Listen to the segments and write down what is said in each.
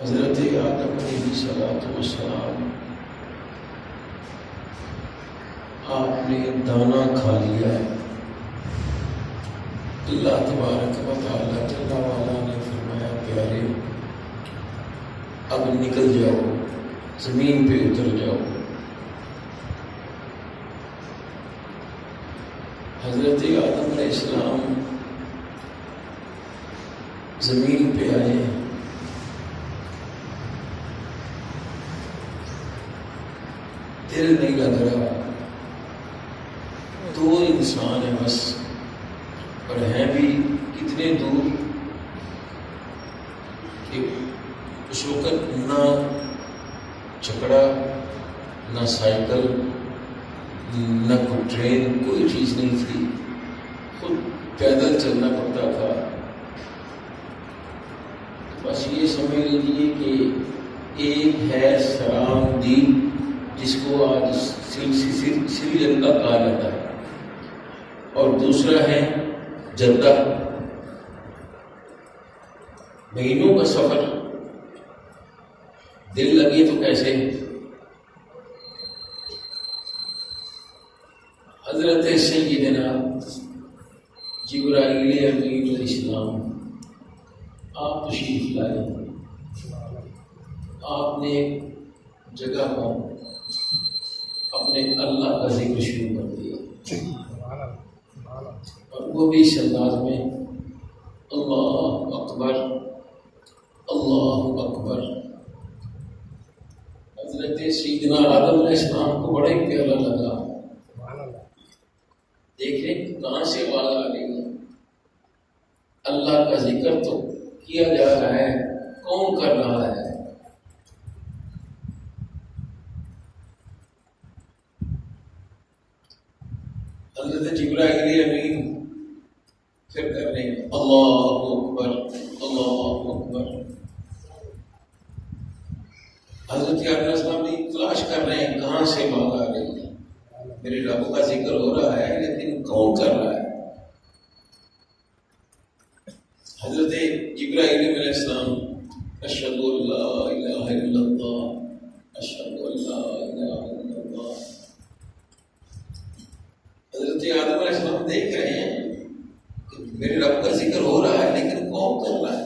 حضرت آدم علیہ السلام آپ نے دانا کھا لیا ہے. اللہ تبارک و تعالیٰ جل وعلا نے فرمایا پیارے اب نکل جاؤ، زمین پہ اتر جاؤ. حضرت آدم علیہ السلام زمین پہ آئے. دل نہیں لگ رہا، دو انسان ہیں بس، اور ہیں بھی کتنے دور کہ اس وقت نہ چھکڑا، نہ سائیکل، نہ کوئی ٹرین، کوئی چیز نہیں تھی، خود پیدل چلنا پڑتا تھا. بس یہ سمجھ لیجیے کہ ایک ہے سرام دیپ جس کو آج سری لنکا کہا جاتا ہے، اور دوسرا ہے جدہ. مہینوں کا سفر، دل لگے تو کیسے. حضرت سیدنا جبرائیل امین علیہ السلام آپ تشریف لائے. آپ نے جگہ پر اپنے اللہ کا ذکر شروع کر دیا، اور وہ بھی اس انداز میں اللہ اکبر اللہ اکبر. حضرت سیدنا آدم علیہ السلام کو بڑا ہی پیارا لگا. دیکھیں کہاں سے آواز آ رہی ہے. اللہ کا ذکر تو کیا جا رہا ہے، کون کر رہا ہے؟ حضرت جبرائیل امین پھر کر رہے ہیں اللہ اکبر اللہ اکبر. حضرت علیہ السلام نے تلاش کر رہے ہیں کہاں سے آواز آ رہی ہے. میرے رب کا ذکر ہو رہا ہے لیکن کون کر رہا ہے؟ حضرت جبرائیل علیہ السلام اشہد ان لا الہ الا اللہ اشہد ان لا الہ الا اللہ. حضرت آدم علیہ السلام دیکھ رہے ہیں کہ میرے رب کا ذکر ہو رہا ہے لیکن کون کر رہا ہے؟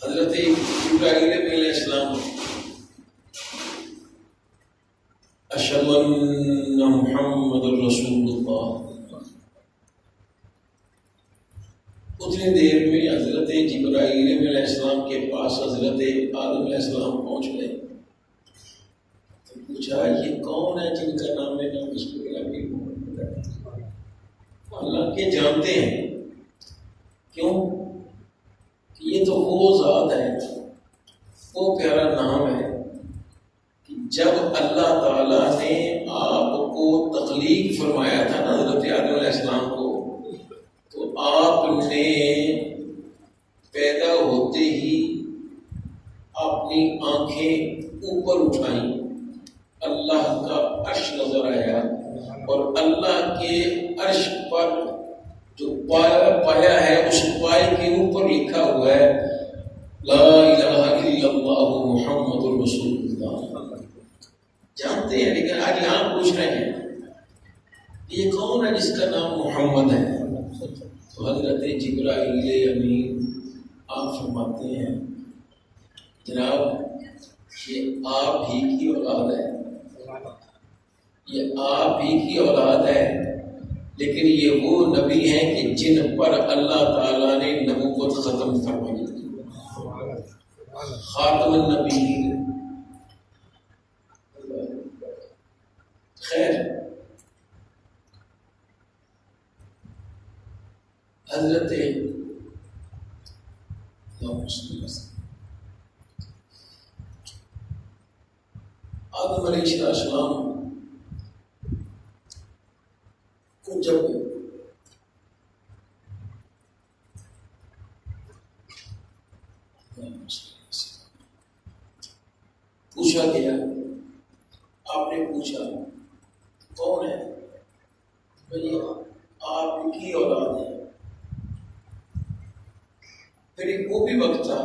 حضرت جبرائیل علیہ السلام اشہد ان محمد رسول اللہ. اتنی دیر میں حضرت جبرائیل علیہ السلام کے پاس حضرت آدم علیہ السلام پہنچ گئے. تو پوچھا یہ کون ہے جن کا نام ہے نام اس کو اللہ کے جانتے ہیں. کیوں کہ یہ تو وہ ذات ہے، وہ پیارا نام ہے کہ جب اللہ تعالیٰ نے آپ کو تخلیق فرمایا تھا نا حضرت آدم علیہ السلام کو، تو آپ نے پیدا ہوتے ہی اپنی آنکھیں اوپر اٹھائیں، اللہ کا عرش نظر آیا، اور اللہ کے عرش پر جو پایا ہے اس پائے کے اوپر لکھا ہوا ہے لا الہ الا اللہ محمد رسول اللہ. جانتے ہیں لیکن آج یہاں پوچھ رہے ہیں یہ کون ہے جس کا نام محمد ہے. تو حضرت جبرائیل امین آپ فرماتے ہیں جناب یہ آپ ہی کی اولاد ہے، یہ آپ ہی کی اولاد ہے، لیکن یہ وہ نبی ہیں کہ جن پر اللہ تعالیٰ نے نبوت ختم فرمائی، خاتم النبی. خیر حضرت آدم علیہ السلام کو جب پوچھا گیا، آپ نے پوچھا کون ہے؟ بھئی آپ کی اولاد ہے. پھر ایک وہ بھی وقت تھا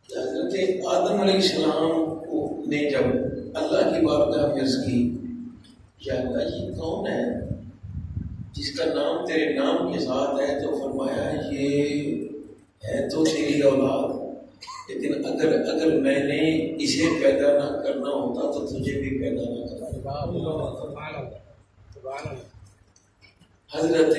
کہ حضرت آدم علیہ السلام کو نے جب اللہ کی بارگاہ میں عرض کی، یا اللہ یہ کون ہے جس کا نام تیرے نام کے ساتھ ہے؟ تو فرمایا یہ ہے تو تیری اولاد، لیکن اگر میں نے اسے پیدا نہ کرنا ہوتا تو تجھے بھی پیدا نہ کرنا۔ حضرت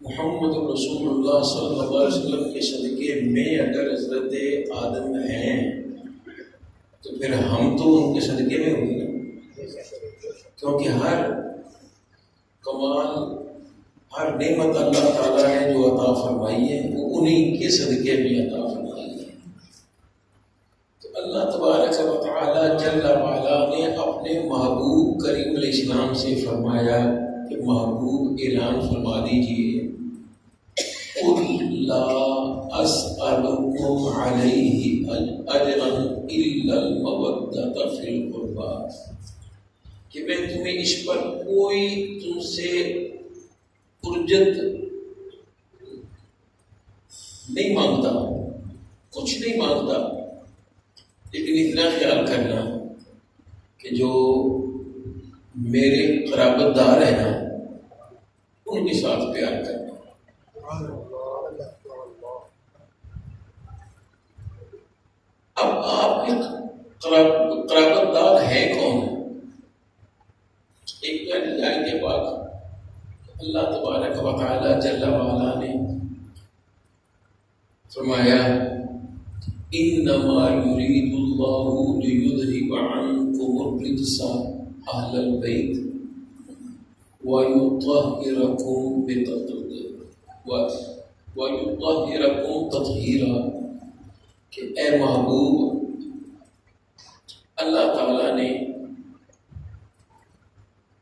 محمد رسول اللہ صلی اللہ علیہ وسلم کے صدقے میں اگر حضرت آدم ہیں تو پھر ہم تو ان کے صدقے میں ہوں گے نا، کیونکہ ہر کمال، ہر نعمت اللہ تعالیٰ نے جو عطا فرمائی ہے وہ انہی کے صدقے میں عطا فرمائی ہے۔ تو اللہ تبارک و تعالیٰ جل وعلا نے اپنے محبوب کریم علیہ السلام سے فرمایا کہ محبوب اعلان فرما دیجئے، قُلْ لَا أَسْأَلُكُمْ عَلَيْهِ أَجْرًا إِلَّا الْمَوَدَّةَ فِي الْقُرْبَى، کہ میں تمہیں اس پر کوئی تم سے اجرت نہیں مانگتا، کچھ نہیں مانگتا، لیکن اتنا خیال کرنا کہ جو میرے قرابت دار ہیں نا ان کے ساتھ پیار کرنا۔ اب آپ کے قرابت دار ہیں کون؟ ایک پیاری آیت پاک اللہ تبارک و تعالی جل وعلا نے فرمایا، انما یرید اللہ لیذہب عنکم الرجس اہل البیت ویطہرکم تطہیرا، کہ اے محبوب اللہ تعالیٰ نے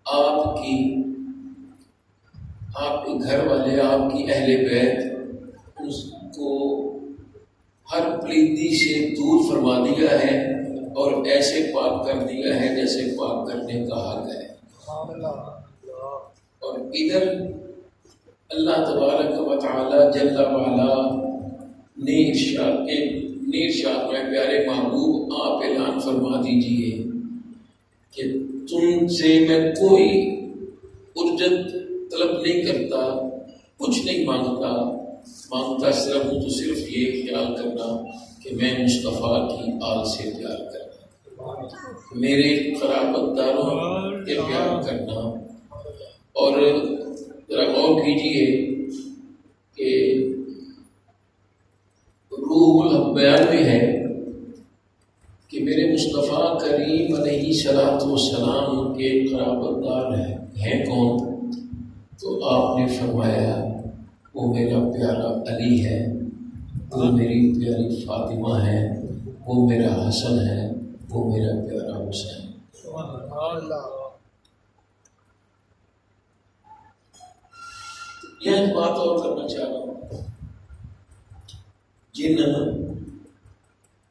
آپ کے گھر والے، آپ کی اہل بیت، اس کو ہر پلیدی سے دور فرما دیا ہے اور ایسے پاک کر دیا ہے جیسے پاک کرنے کا حق ہے۔ اور ادھر اللہ تبارک و تعالی جل وعلا نے ارشاد میں پیارے محبوب آپ اعلان فرما دیجئے کہ تم سے میں کوئی اجرت طلب نہیں کرتا، کچھ نہیں مانگتا صرف ہوں تو صرف یہ خیال کرنا کہ میں مصطفیٰ کی آل سے پیار کرنا، میرے قرابت داروں کے پیار کرنا۔ اور ذرا غور کیجیے کہ روح البیان میں ہے کہ میرے مصطفیٰ کریم علیہ الصلوۃ والسلام کے قرابت دار ہیں کون؟ تو آپ نے فرمایا وہ میرا پیارا علی ہے، وہ میری پیاری فاطمہ ہے، وہ میرا حسن ہے، وہ میرا پیارا حسین۔ یہ بات اور کرنا چاہ رہا ہوں، جن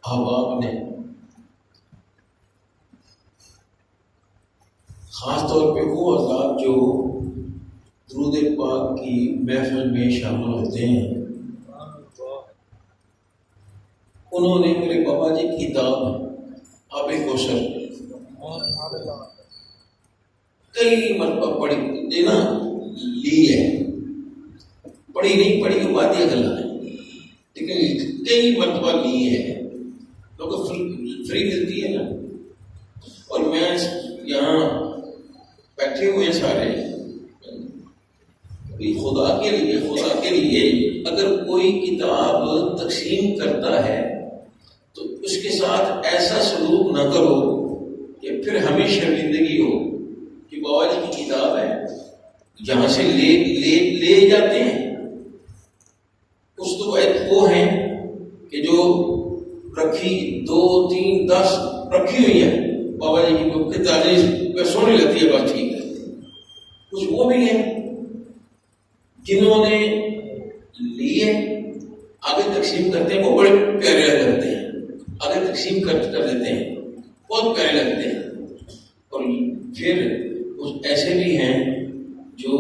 احباب نے خاص طور پہ وہ حضرات جو درود پاک کی محفل میں شامل ہوتے ہیں، انہوں نے میرے بابا جی کی کتاب آب کوثر کئی مرتبہ پڑھی دینا لی ہے، پڑھی نہیں پڑھی وہ بات یہ گلا ہے، لیکن کئی مرتبہ لی ہے، لوگ فری ملتی ہے نا۔ اور میں یہاں بیٹھے ہوئے سارے خدا کے لیے اگر کوئی کتاب تقسیم کرتا ہے تو اس کے ساتھ ایسا سلوک نہ کرو کہ پھر ہمیں شرمندگی ہو کہ بابا جی کی کتاب ہے، جہاں سے لے جاتے ہیں اس تو وہ ہیں کہ جو رکھی 2 3 10 رکھی ہوئی ہے بابا جی کی تعریف سونی لگتی ہے، بات ٹھیک ہے۔ کچھ وہ بھی ہیں جنہوں نے لیے آگے تقسیم کرتے ہیں، وہ بڑے پیارے لگتے ہیں، آگے تقسیم کر دیتے ہیں، بہت پیارے لگتے ہیں۔ اور پھر ایسے بھی ہیں جو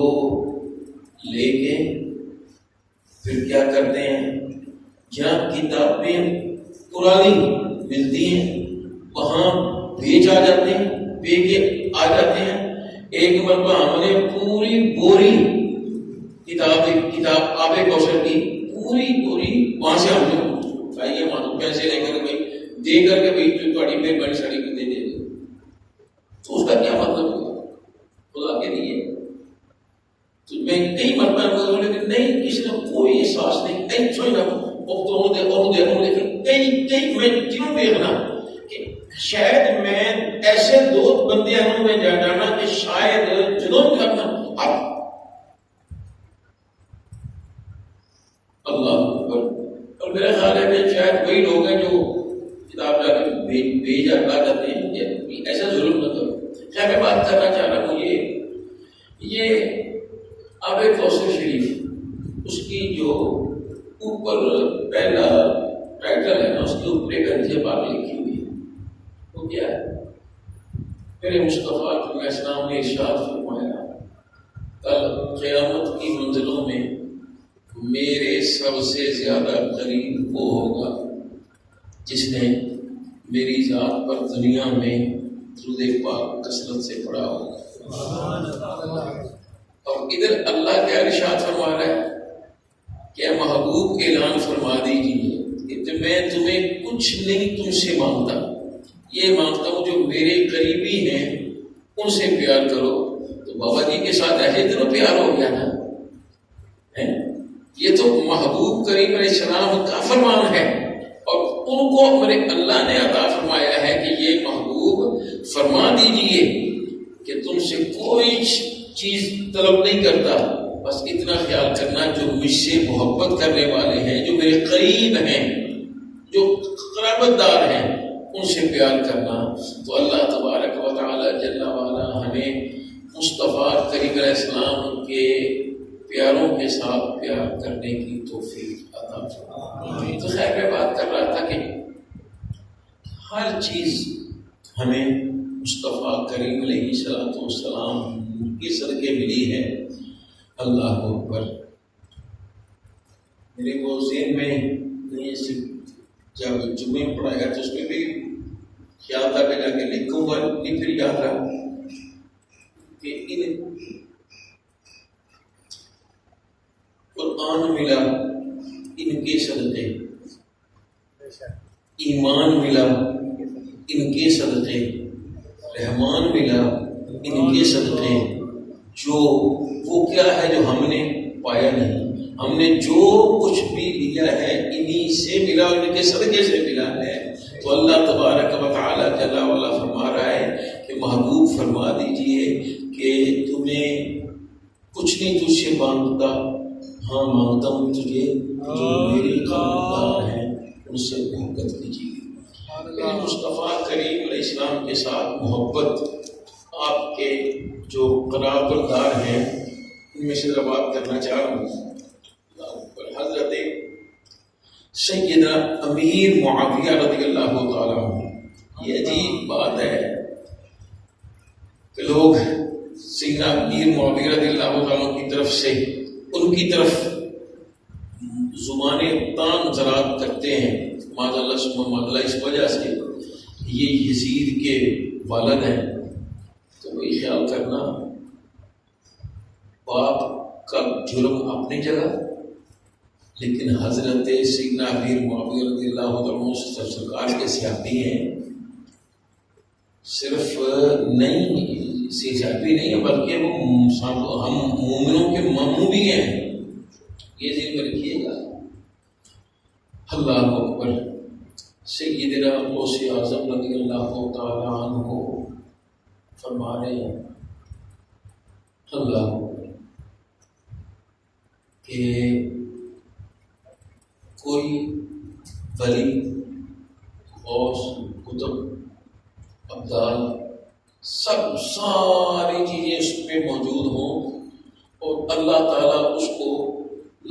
لے کے پھر کیا کرتے ہیں، جہاں کتابیں پرانی ملتی ہیں وہاں بیچ آ جاتے ہیں، بیچ کے آ جاتے ہیں۔ ایک مرتبہ ہم نے پوری بوری کتاب آب کوثر کی پوری وہاں سے ہم نے چاہیے مانو پیسے لے کر بھائی دے کر کے بھائی تھوڑی مہربانی ساڑی کو دے دے، تو اس کا کیا مطلب ہوگا خدا کے لیے؟ تو میں کئی مرتبہ بولے کہ نہیں، کسی نے کوئی احساس نہیں، کئی سوچنا کئی میں کیوں دیکھنا کہ شاید میں ایسے دو بندے میں جانا کہ شاید جنوب کرنا اب اللہ اور میرا خیال ہے کہ شاید وہی لوگ ہیں جو کتاب جا کے بھیج جاتے ہیں، ایسا ظلم نہ کرو۔ خیر میں بات کرنا چاہ رہا ہوں یہ آب کوثر شریف، اس کی جو اوپر پہلا ٹائٹل ہے نا، اس کے اوپر ایک حدیث پاک لکھی ہوئی ہے، وہ کیا ہے؟ میرے مصطفیٰ علیہ السلام نے ارشاد فرمایا کل قیامت کی منزلوں میں میرے سب سے زیادہ قریب وہ ہوگا جس نے میری ذات پر دنیا میں درود پاک کثرت سے پڑھا ہوگا۔ اور ادھر اللہ کیا ارشاد فرما رہا ہے کہ محبوب اعلان فرما دیجیے کہ میں تمہیں کچھ نہیں تم سے مانگتا، یہ مانگتا ہوں جو میرے قریبی ہیں ان سے پیار کرو۔ تو بابا جی کے ساتھ ایسے دنوں پیار ہو گیا نا، یہ تو محبوب کریم علیہ السلام کا فرمان ہے، اور ان کو میرے اللہ نے عطا فرمایا ہے کہ یہ محبوب فرما دیجئے کہ تم سے کوئی چیز طلب نہیں کرتا، بس اتنا خیال کرنا جو مجھ سے محبت کرنے والے ہیں، جو میرے قریب ہیں، جو قرابت دار ہیں، ان سے پیار کرنا۔ تو اللہ تبارک و تعالی جل وعلا ہمیں مصطفیٰ کریم علیہ السلام کے پیاروں کے ساتھ پیار کرنے کی توفیق عطا فرمائے۔ تو خیر میں بات کر رہا تھا کہ ہر چیز ہمیں مصطفیٰ کریم علیہ السلام کی صدقے ملی ہے۔ اللہ اکبر۔ میرے وہ ذہن میں جب جمعے پڑھایا تو اس میں بھی خیال تھا کہ جا کے لکھوں گا، نہیں پھر یاد رہا کہ قرآن ملا ان کے صدقے، ایمان ملا ان کے صدقے، رحمان ملا ان کے صدقے، جو وہ کیا ہے جو ہم نے پایا نہیں، ہم نے جو کچھ بھی لیا ہے انہی سے ملا، ان کے صدقے سے ملا ہے۔ تو اللہ تبارک و تعالی جل وعلا فرما رہا ہے کہ محبوب فرما دیجئے کہ تمہیں کچھ نہیں تجھ سے مانگتا، ہاں مانگتا ہوں تجھے جو میرے قرابتدار ہیں ان سے محبت کیجیے۔ میرے مصطفیٰ کریم علیہ السلام کے ساتھ محبت، آپ کے جو قرابتدار ہیں ان میں سے بات کرنا چاہ رہا ہوں۔ حضرت سیدنا امیر معاویہ رضی اللہ تعالیٰ عنہ، یہ عجیب بات ہے کہ لوگ سیدنا امیر معاویہ رضی اللہ تعالیٰ کی طرف سے ان کی طرف زبانیں تان زراعت کرتے ہیں، معاذ اللہ اس وجہ سے یہ یزید کے والد ہیں۔ تو وہی خیال کرنا، باپ کا جرم اپنی جگہ، لیکن حضرت سیدنا امیر معاویہ رضی اللہ عنہ سرکار کے صحابی ہیں، صرف نہیں صحابی نہیں ہیں بلکہ وہ ہم مومنوں کے ماموں بھی ہیں، یہ ذہن میں رکھیے گا۔ اللہ اکبر۔ سیدنا غوث اعظم رضی اللہ تعالیٰ عنہ فرما رہے ہیں اللہ اکبر کہ کوئی ولی، غوث، قطب، ابدال، ساری چیزیں اس پہ موجود ہوں اور اللہ تعالیٰ اس کو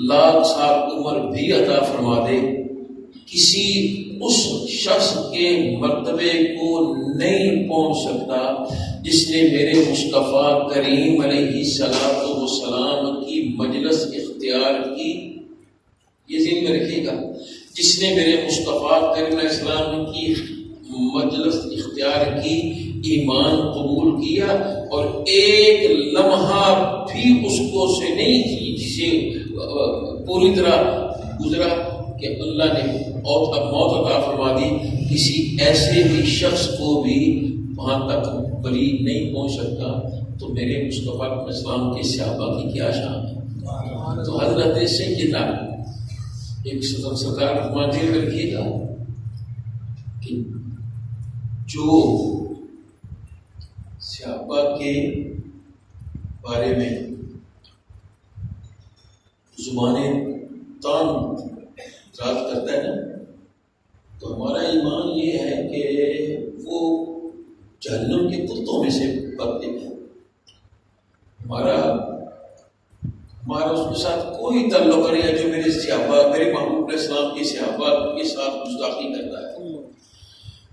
لاکھ سال عمر بھی عطا فرما دے، کسی اس شخص کے مرتبے کو نہیں پہنچ سکتا جس نے میرے مصطفیٰ کریم علیہ السلام کی مجلس اختیار کی یہ ذہن میں رکھیے گا، جس نے میرے مصطفیٰ کریم علیہ السلام کی مجلس اختیار کی، ایمان قبول کیا، اور ایک لمحہ بھی اس کو سے نہیں تھی جسے پوری طرح گزرا کہ اللہ نے موت عطا فرما دی، کسی ایسے بھی شخص کو بھی وہاں تک بری نہیں پہنچ سکتا، تو میرے مصطفیٰ علیہ السلام کے صحابہ کی کیا شان ہے۔ تو حضرت سیدنا ایک سرکار فرماتے ہوئے رکھیے گا کہ جو صحابہ کے بارے میں زبانیں تان رات کرتا ہے نا، تو ہمارا ایمان یہ ہے کہ وہ جہنم کے کتوں میں سے بدلے ہیں۔ ہمارا اس کے ساتھ کوئی تعلق نہیں ہے جو میرے صحابہ، میرے محبوب علیہ السلام کے صحابہ کے ساتھ گستاخی کرتا ہے۔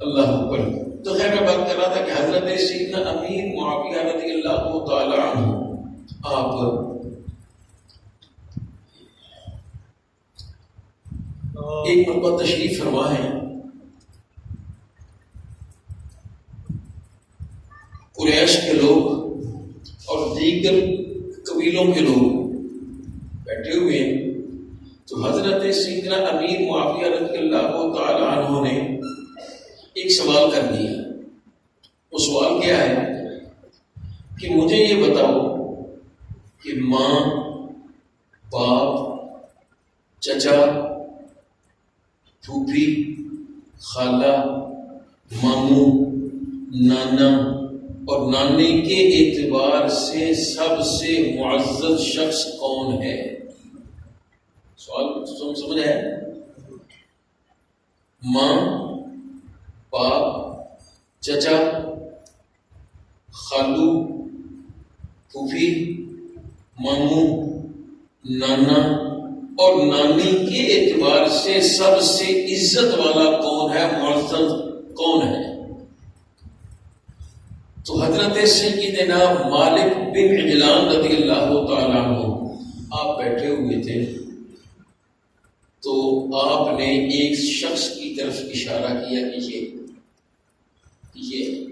اللہ اکبر۔ تو خیر میں بات کر رہا تھا کہ حضرت سیدنا امیر معاویہ رضی اللہ تعالی عنہ آپ ایک مرتبہ تشریف فرما ہے، قریش کے لوگ اور دیگر قبیلوں کے لوگ بیٹھے ہوئے ہیں، تو حضرت سیدنا امیر معاویہ رضی اللہ تعالی عنہ نے ایک سوال کر دیا۔ وہ سوال کیا ہے کہ مجھے یہ بتاؤ کہ ماں، باپ، چچا، پھوپھی، خالہ، ماموں، نانا اور نانی کے اعتبار سے سب سے معزز شخص کون ہے؟ سوال سمجھ ہے؟ ماں، باپ، چچا، خالو، پھوپھی، ماموں، نانا اور نانی کے اعتبار سے سب سے عزت والا کون ہے، معزز کون ہے؟ تو حضرت سیدنا مالک بن عجلان رضی اللہ تعالیٰ عنہ آپ بیٹھے ہوئے تھے، تو آپ نے ایک شخص کی طرف اشارہ کیا کہ یہ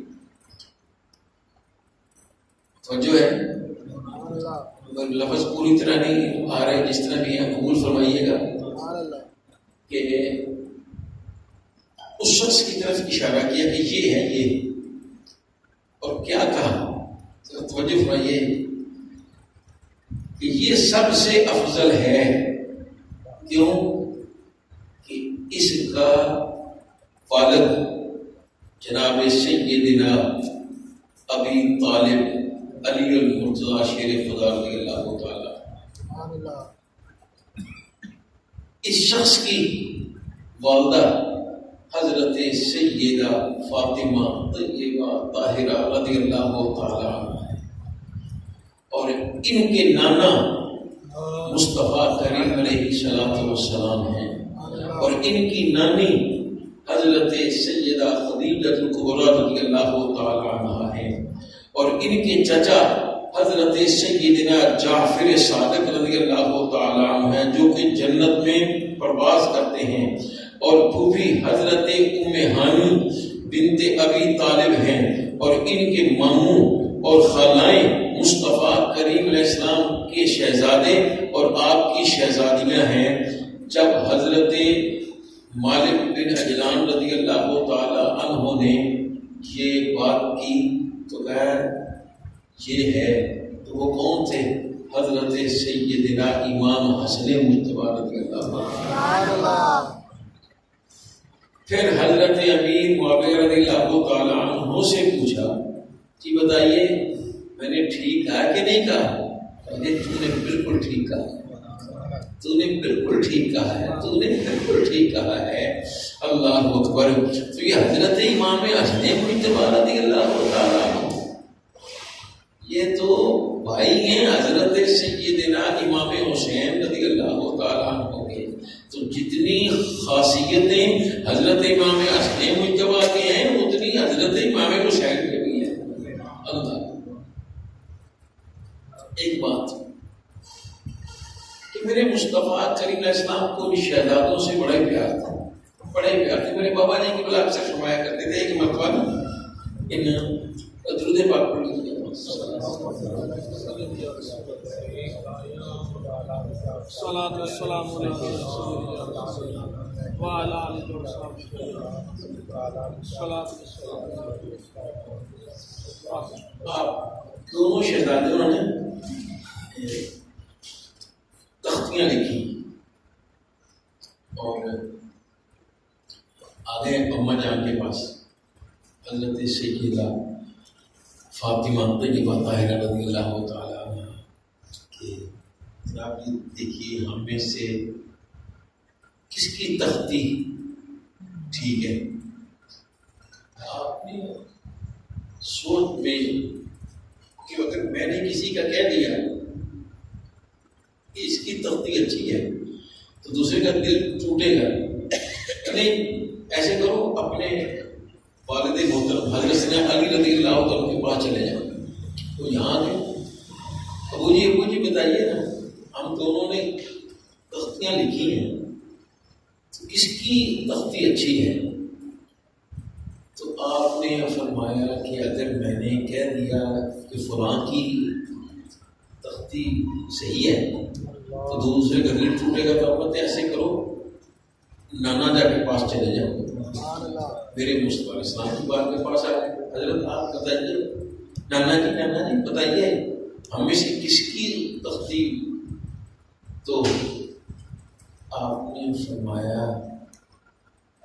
توجہ ہے، مگر لفظ پوری طرح نہیں آ رہے، جس طرح بھی ہے قبول فرمائیے گا کہ اس شخص کی طرف اشارہ کیا کہ یہ ہے یہ، اور کیا کہا؟ توجہ فرمائیے کہ یہ سب سے افضل ہے، کیوں کہ اس کا والد جناب سیدنا ابی طالب علی المرتضیٰ شیر خدا رضی اللہ تعالی، اس شخص کی والدہ حضرت سیدہ فاطمہ طیبہ طاہرہ رضی اللہ تعالی عنہ ہے، اور ان کے نانا مصطفیٰ کریم علیہ السلام ہیں، اور ان کی نانی حضرت سیدہ خدیجہ الکبریٰ رضی اللہ تعالی عنہ ہیں، اور ان کے چچا حضرت سیدنا جعفر صادق رضی اللہ تعالی عنہ ہیں جو کہ جنت میں پرواز کرتے ہیں، اور پھوپھی حضرت ام ہانی بنت ابی طالب ہیں، اور ان کے ماموں اور خالائیں مصطفیٰ کریم علیہ السلام کے شہزادے اور آپ کی شہزادیاں ہیں۔ جب حضرت مالک بن عجلان رضی اللہ تعالی عنہ نے یہ بات کی تو کہا یہ ہے، تو وہ کون تھے؟ حضرت سیدنا امام حسن مجتبی رضی اللہ۔ پھر حضرت امیر معاویہ رضی اللہ تعالی عنہ سے پوچھا کہ بتائیے میں نے ٹھیک کہا کہ نہیں کہا؟ تو نے بالکل ٹھیک کہا، تو نے بالکل ٹھیک کہا ہے، تو نے بالکل ٹھیک کہا ہے۔ اللہ اکبر۔ تو یہ حضرت امام حسن مجتبی رضی اللہ تعالی عنہ، یہ تو بھائی ہیں حضرت سیدنا امام حسین رضی اللہ تعالی عنہ کے، تو جتنی خاصیتیں حضرت امام حسن مجتبی کے ہیں اتنی حضرت امام حسین کے بھی ہیں۔ اللہ ایک بات کہ میرے میرے مصطفیٰ کریم علیہ السلام کو ان شہزادوں سے بڑا ہی پیار تھا، بڑا ہی پیار تھا۔ میرے بابا جی کی بلا اکثر فرمایا کرتے تھے کہ مرتبہ ان درود پاک پڑھ لیجیے، صلاۃ والسلام علی رسول اللہ وعلی آلہ وصحبہ صلاۃ آپ دونوں شہزادوں نے تختیاں لکھی اور آگے اماں جان کے پاس حضرت سیدہ فاطمہ طیبہ طاہرہ رضی اللہ تعالیٰ عنہ کہ آپ دیکھیے ہم میں سے کس کی تختی ٹھیک ہے۔ آپ نے سوچ میں کہ اگر میں نے کسی کا کہہ دیا کہ اس کی تختی اچھی ہے تو دوسرے کا دل ٹوٹے گا، نہیں ایسے کرو اپنے والد محترم حضرت سیدنا علی رضی اللہ عنہ کے پاس چلے جاؤ، تو یہاں گئے، ابو جی بتائیے نا، ہم دونوں نے تختیاں لکھی ہیں، کس کی تختی اچھی ہے؟ تو آپ نے فرمایا کہ اگر میں نے کہہ دیا کہ فلاں کی تختی صحیح ہے تو دوسرے کا دل ٹوٹے گا، تو مت ایسے کرو نانا جا کے پاس چلے جاؤ، میرے مصطفیٰ علیہ السلام کی بات کے پاس آئے، حضرت آپ بتائیے نانا جی بتائیے ہم میں سے کس کی تختی؟ تو آپ نے فرمایا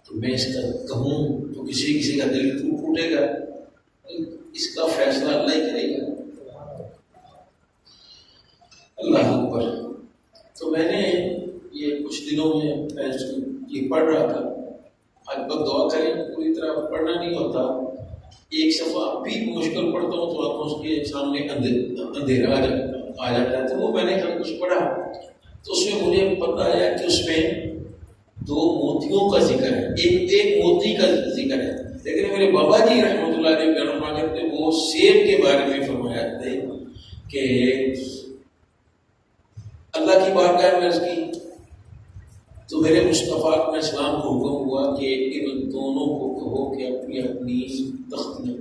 تو میں اس کا کہوں تو کسی کا دل ٹوٹے گا، اس کا فیصلہ اللہ ہی کرے گا۔ اللہ اکبر۔ تو میں نے یہ کچھ دنوں میں یہ پڑھ رہا تھا، آج بس دعا کریں، پوری طرح پڑھنا نہیں ہوتا، ایک صفحہ بھی مشکل پڑھتا ہوں تو آپ اس کے سامنے اندھیرا آ جاتا ہے، تو وہ میں نے کچھ پڑھا تو اس میں مجھے پتہ آیا کہ اس میں 2 موتیوں کا ذکر ہے، ایک موتی کا ذکر ہے، لیکن میرے بابا جی رحمۃ اللہ علیہ بیان فرما کرتے وہ سیب کے بارے میں فرمایا تھے کہ اللہ کی بارگاہ میں عرض کی تو میرے مصطفیٰ علیہ السلام کو حکم ہوا کہ ان دونوں کو کہو کہ اپنی اپنی تختیاں،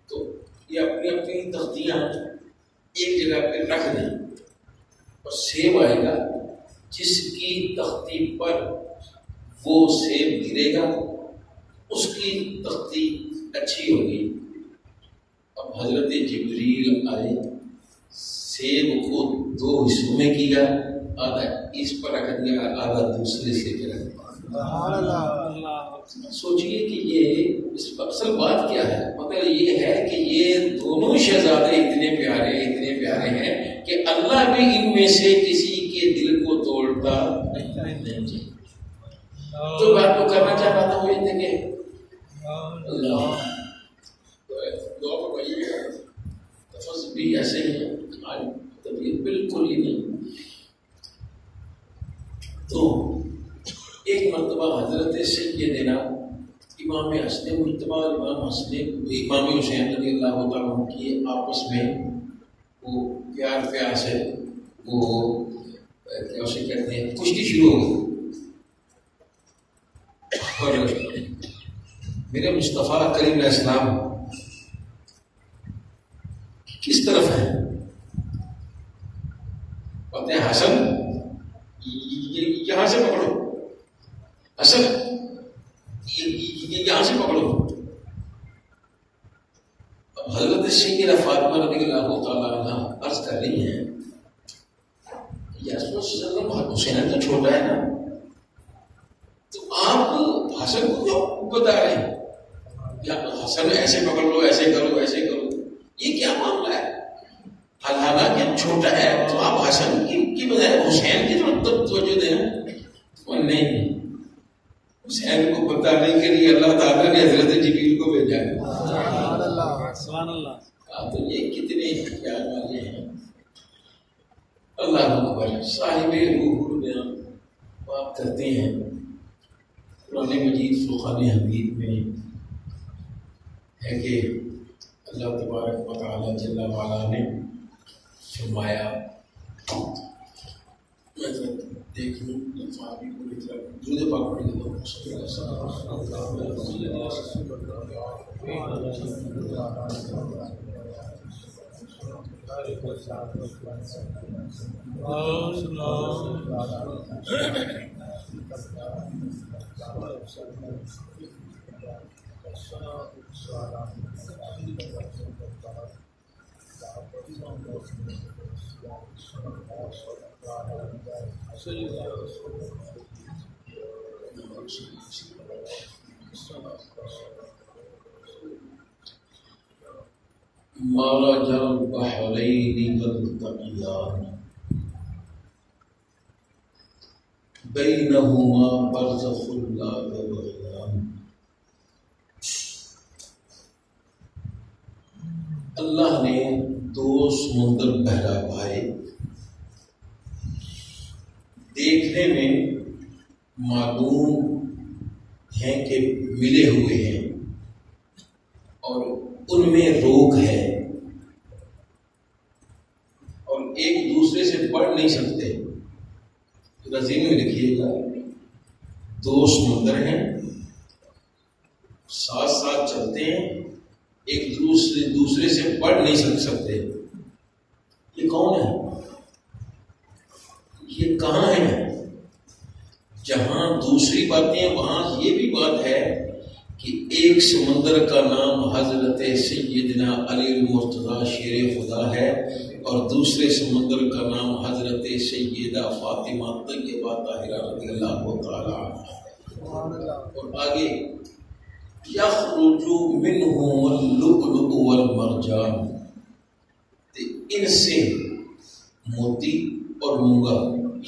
تو یہ اپنی اپنی تختیاں ایک جگہ پہ رکھ دیں اور سیب آئے گا، جس کی تختی پر وہ سیب گرے گا اس کی تختی اچھی ہوگی۔ اب حضرت جبریل آئے، سیب کو 2 حصوں میں کیا، آدھا اس پر رکھ دیا، آدھا دوسرے سے رکھ دیا۔ سوچئے کہ یہ اس پر اصل بات کیا ہے؟ مطلب یہ ہے کہ یہ دونوں شہزادے اتنے پیارے ہیں کہ اللہ بھی ان میں سے کسی کے دل کو توڑتا نہیں۔ جو بات کو کرنا چاہ رہا تھا وہ یہ تھے کہ اللہ دعا فرمائیے، لفظ بھی ایسے ہی ہے، طبیعت بالکل ہی نہیں۔ تو ایک مرتبہ حضرت سیدنا امام حسن مجتبی امام حسین رضی اللہ تعالیٰ عنہ کی آپس میں وہ پیار سے وہ کیا اسے کہتے ہیں کشتی شروع ہو گئی، اور میرے مصطفیٰ کریم علیہ السلام کس طرف ہے؟ کہتے ہیں حسن یہاں سے پکڑو، حسن یہاں سے پکڑو۔ اب حضرت سیدہ فاطمہ رضی اللہ تعالیٰ عنہ عرض کر رہی ہیں یا حسین تو چھوٹا ہے نا، تو آپ حسن کو کیوں بتا رہے ہیں؟ یا حسن ایسے پکڑ لو، ایسے کرو، یہ کیا معاملہ ہے؟ حالانکہ چھوٹا ہے تو آپ حسن کی بجائے حسین کی طرف توجہ دیں۔ نہیں، حسین کو بتانے کے لیے اللہ تعالیٰ نے حضرت جبریل کو بھیجا ہے۔ سبحان اللہ۔ تو یہ کتنے خیال والے ہیں۔ اللہ اکبر۔ صاحب روح بیان بات کرتے ہیں قرآن مجید فرقان حمید میں ہے کہ اللہ تبارک و تعالیٰ جل وعلا نے فرمایا میں دیکھ لوں لفافی پوری طرح درود پاک پڑھ لیتا ہوں. مرج البحرين يلتقيان بينهما برزخ لا يبغيان. اللہ نے دو سمندر بہلا پائے، دیکھنے میں معلوم ہیں کہ ملے ہوئے ہیں اور ان میں روک ہے اور ایک دوسرے سے بڑھ نہیں سکتے. ذہن میں لکھیے گا، دو سمندر ہیں، ساتھ ساتھ چلتے ہیں، ایک دوسرے سے بڑھ نہیں سکتے. یہ کون ہے؟ یہ کہاں ہے؟ جہاں دوسری باتیں وہاں یہ بھی بات ہے کہ ایک سمندر کا نام حضرت سیدنا علی المرتضی شیر خدا ہے اور دوسرے سمندر کا نام حضرت سیدہ فاطمہ طیبہ طاہرہ رضی اللہ تعالی عنہا. اور آگے یخرج منہم اللؤلؤ والمرجان، ان سے موتی اور مونگا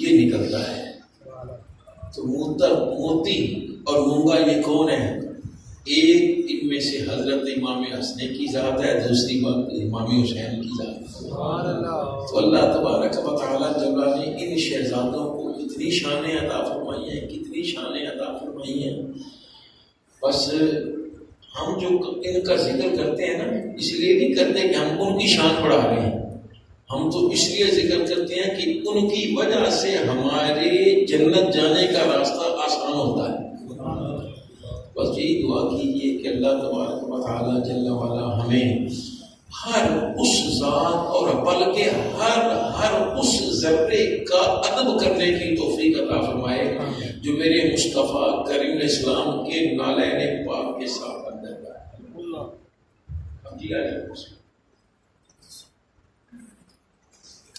یہ نکلتا ہے. تو موتی اور مونگا یہ کون ہے؟ ایک ان میں سے حضرت امام حسن کی ذات ہے، دوسری بات امام حسین کی ذات ہے. تو اللہ تبارک و تعالیٰ جل نے ان شہزادوں کو کتنی شانیں عطا فرمائی ہیں، کتنی شانیں عطا فرمائی ہیں. بس ہم جو ان کا ذکر کرتے ہیں نا، اس لیے نہیں کرتے کہ ہم ان کی شان بڑھا رہے ہیں، ہم تو اس لیے ذکر کرتے ہیں کہ ان کی وجہ سے ہمارے جنت جانے کا راستہ آسان ہوتا ہے. بس یہی دعا کیجیے کہ اللہ تبارک و تعالیٰ جل وعلا ہمیں ہر اس ذات اور بلکہ ہر اس ذرے کا ادب کرنے کی توفیق عطا فرمائے جو میرے مصطفیٰ کریم اسلام کے نالین پاک کے ساتھ اندر ہے.